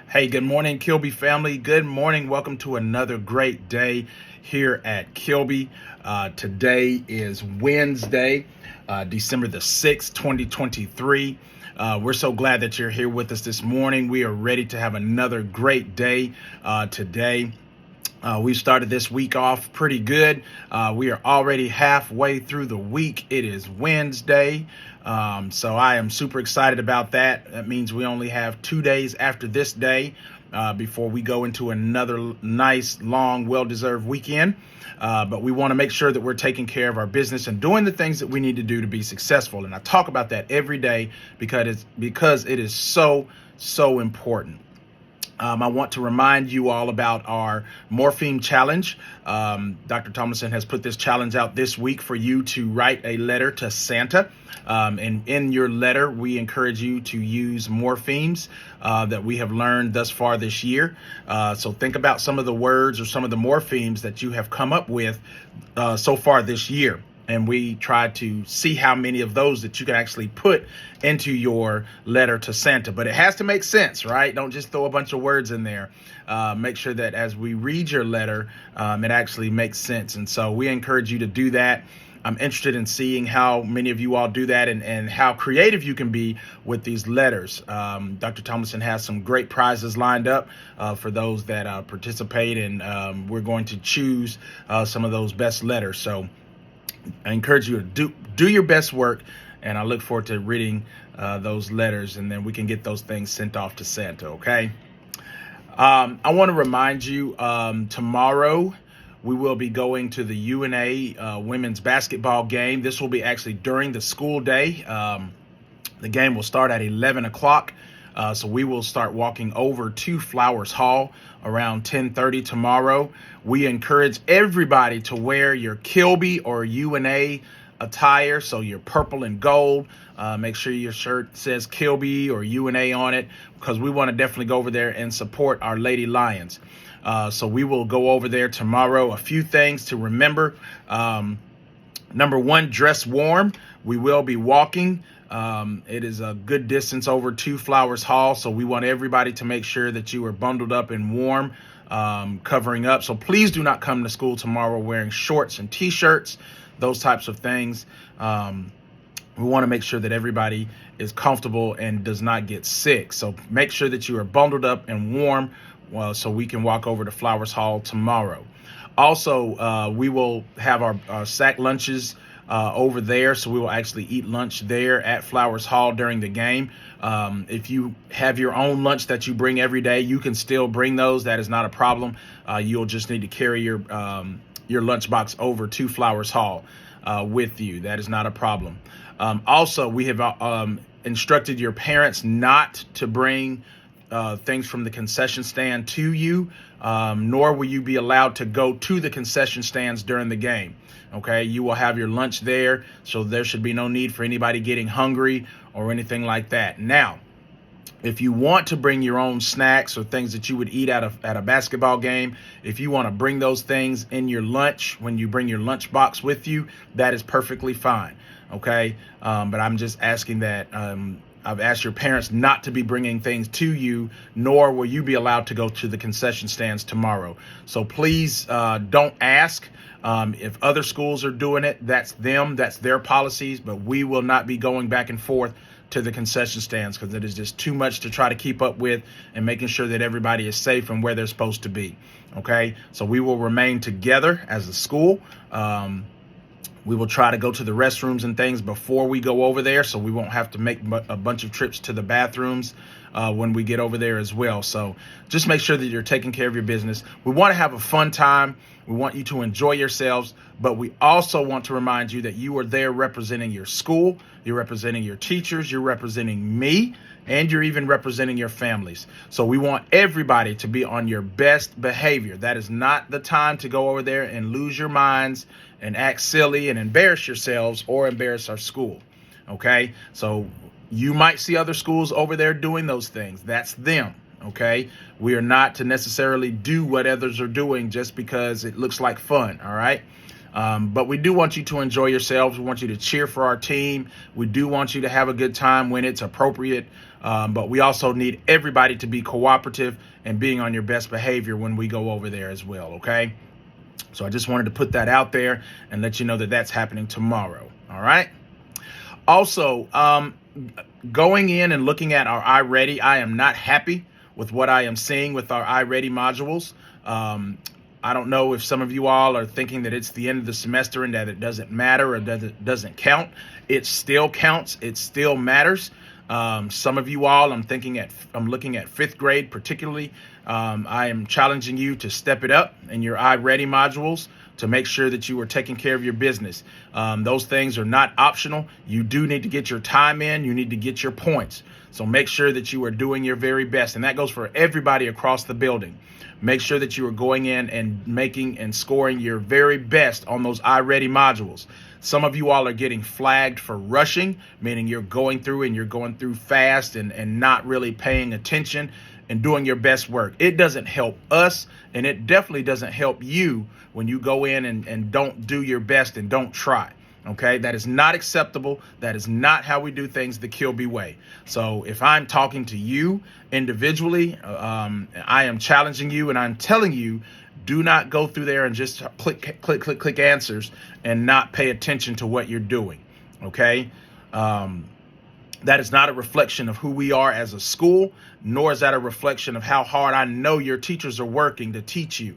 Hey, good morning, Kilby family. Good morning. Welcome to another great day here at Kilby. Today is Wednesday, December the 6th, 2023. We're so glad that you're here with us this morning. We are ready to have another great day today. We started this week off pretty good. We are already halfway through the week. It is Wednesday. So I am super excited about that. That means we only have 2 days after this day before we go into another nice, long, well-deserved weekend. But we want to make sure that we're taking care of our business and doing the things that we need to do to be successful. And I talk about that every day because it is so important. I want to remind you all about our Morpheme Challenge. Dr. Tomlinson has put this challenge out this week for you to write a letter to Santa. And in your letter, we encourage you to use morphemes that we have learned thus far this year. So think about some of the words or some of the morphemes that you have come up with so far this year. And we try to see how many of those that you can actually put into your letter to Santa. But it has to make sense, right? Don't just throw a bunch of words in there. Make sure that as we read your letter, it actually makes sense. And so we encourage you to do that. I'm interested in seeing how many of you all do that and how creative you can be with these letters. Dr. Tomlinson has some great prizes lined up for those that participate, and we're going to choose some of those best letters. So I encourage you to do your best work, and I look forward to reading those letters, and then we can get those things sent off to Santa, okay? I want to remind you, tomorrow we will be going to the UNA women's basketball game. This will be actually during the school day. The game will start at 11 o'clock. So we will start walking over to Flowers Hall around 10:30 tomorrow. We encourage everybody to wear your Kilby or UNA attire, so your purple and gold. Make sure your shirt says Kilby or UNA on it, because we want to definitely go over there and support our Lady Lions. So we will go over there tomorrow. A few things to remember. Number one, dress warm. We will be walking. It is a good distance over to Flowers Hall, so we want everybody to make sure that you are bundled up and warm, covering up. So please do not come to school tomorrow wearing shorts and t-shirts, those types of things. We want to make sure that everybody is comfortable and does not get sick. So make sure that you are bundled up and warm so we can walk over to Flowers Hall tomorrow. Also, we will have our sack lunches over there, so we will actually eat lunch there at Flowers Hall during the game. If you have your own lunch that you bring every day, you can still bring those. That is not a problem. You'll just need to carry your lunchbox over to Flowers Hall with you. That is not a problem. Also, we have instructed your parents not to bring things from the concession stand to you, nor will you be allowed to go to the concession stands during the game. Okay, you will have your lunch there, so there should be no need for anybody getting hungry or anything like that. Now, if you want to bring your own snacks or things that you would eat at a basketball game, if you want to bring those things in your lunch when you bring your lunch box with you, that is perfectly fine. Okay, but I'm just asking that I've asked your parents not to be bringing things to you, nor will you be allowed to go to the concession stands tomorrow. So please don't ask. If other schools are doing it, that's them, that's their policies, but we will not be going back and forth to the concession stands because it is just too much to try to keep up with and making sure that everybody is safe and where they're supposed to be. Okay, so we will remain together as a school. We will try to go to the restrooms and things before we go over there, so we won't have to make a bunch of trips to the bathrooms when we get over there as well. So just make sure that you're taking care of your business. We want to have a fun time. We want you to enjoy yourselves, but we also want to remind you that you are there representing your school, you're representing your teachers, you're representing me, and you're even representing your families. So we want everybody to be on your best behavior. That is not the time to go over there and lose your minds and act silly and embarrass yourselves or embarrass our school. Okay, so you might see other schools over there doing those things. That's them. Okay, we are not to necessarily do what others are doing just because it looks like fun. All right, But we do want you to enjoy yourselves. We want you to cheer for our team. We do want you to have a good time when it's appropriate. But we also need everybody to be cooperative and being on your best behavior when we go over there as well, okay? So I just wanted to put that out there and let you know that that's happening tomorrow, all right? Also, going in and looking at our iReady, I am not happy with what I am seeing with our iReady modules. I don't know if some of you all are thinking that it's the end of the semester and that it doesn't matter or that it doesn't count. It still counts. It still matters. Some of you all, I'm looking at fifth grade particularly. I am challenging you to step it up in your iReady modules to make sure that you are taking care of your business. Those things are not optional. You do need to get your time in. You need to get your points. So make sure that you are doing your very best. And that goes for everybody across the building. Make sure that you are going in and making and scoring your very best on those iReady modules. Some of you all are getting flagged for rushing, meaning you're going through fast and not really paying attention and doing your best work. It doesn't help us, and it definitely doesn't help you when you go in and don't do your best and don't try. Okay, that is not acceptable. That is not how we do things the Kilby way. So if I'm talking to you individually, I am challenging you and I'm telling you, do not go through there and just click answers and not pay attention to what you're doing. Okay, that is not a reflection of who we are as a school, nor is that a reflection of how hard I know your teachers are working to teach you.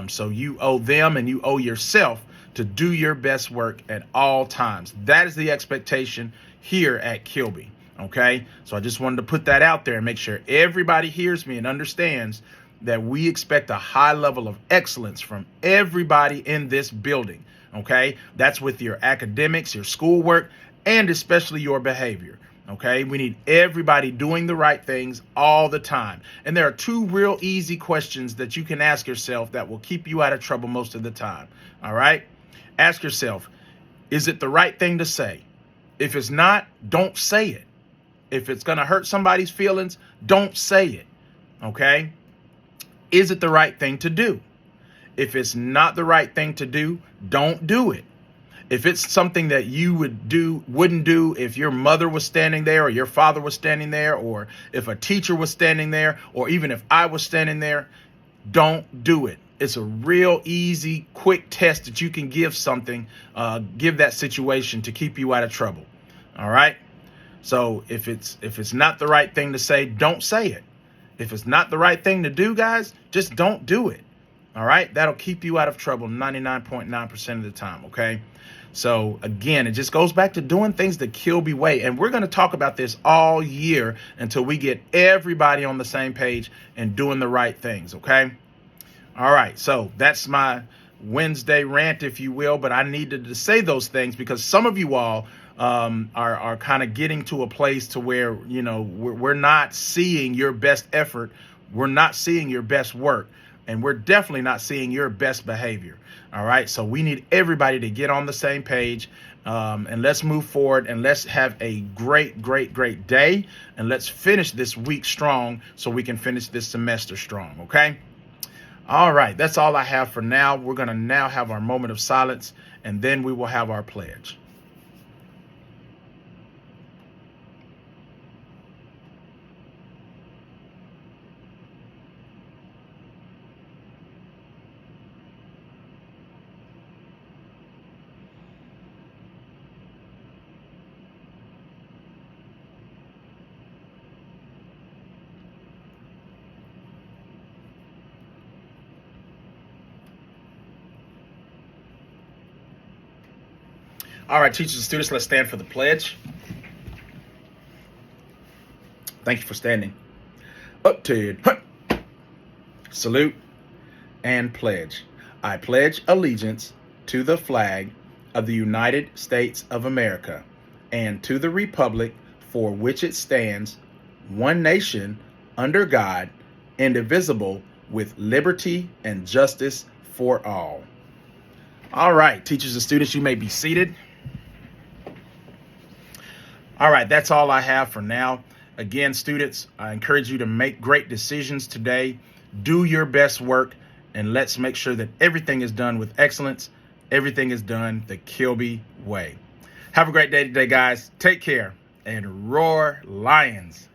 So you owe them and you owe yourself to do your best work at all times. That is the expectation here at Kilby, okay? So I just wanted to put that out there and make sure everybody hears me and understands that we expect a high level of excellence from everybody in this building, okay? That's with your academics, your schoolwork, and especially your behavior, okay? We need everybody doing the right things all the time. And there are two real easy questions that you can ask yourself that will keep you out of trouble most of the time, all right? Ask yourself, is it the right thing to say? If it's not, don't say it. If it's going to hurt somebody's feelings, don't say it, okay? Is it the right thing to do? If it's not the right thing to do, don't do it. If it's something that you wouldn't do if your mother was standing there or your father was standing there, or if a teacher was standing there, or even if I was standing there, don't do it. It's a real easy, quick test that you can give that situation to keep you out of trouble. All right. So if it's not the right thing to say, don't say it. If it's not the right thing to do, guys, just don't do it. All right. That'll keep you out of trouble 99.9% of the time. Okay. So again, it just goes back to doing things the Kilby way. And we're going to talk about this all year until we get everybody on the same page and doing the right things. Okay. All right, so that's my Wednesday rant, if you will, but I needed to say those things because some of you all are kind of getting to a place to where, you know, we're not seeing your best effort. We're not seeing your best work, and we're definitely not seeing your best behavior. All right, so we need everybody to get on the same page, and let's move forward, and let's have a great day, and let's finish this week strong so we can finish this semester strong, okay? All right, that's all I have for now. We're going to now have our moment of silence, and then we will have our pledge. All right, teachers and students, let's stand for the pledge. Thank you for standing. Up to your salute and pledge. I pledge allegiance to the flag of the United States of America and to the republic for which it stands, one nation, under God, indivisible, with liberty and justice for all. All right, teachers and students, you may be seated. All right, that's all I have for now. Again, students, I encourage you to make great decisions today. Do your best work, and let's make sure that everything is done with excellence. Everything is done the Kilby way. Have a great day today, guys. Take care and roar, Lions.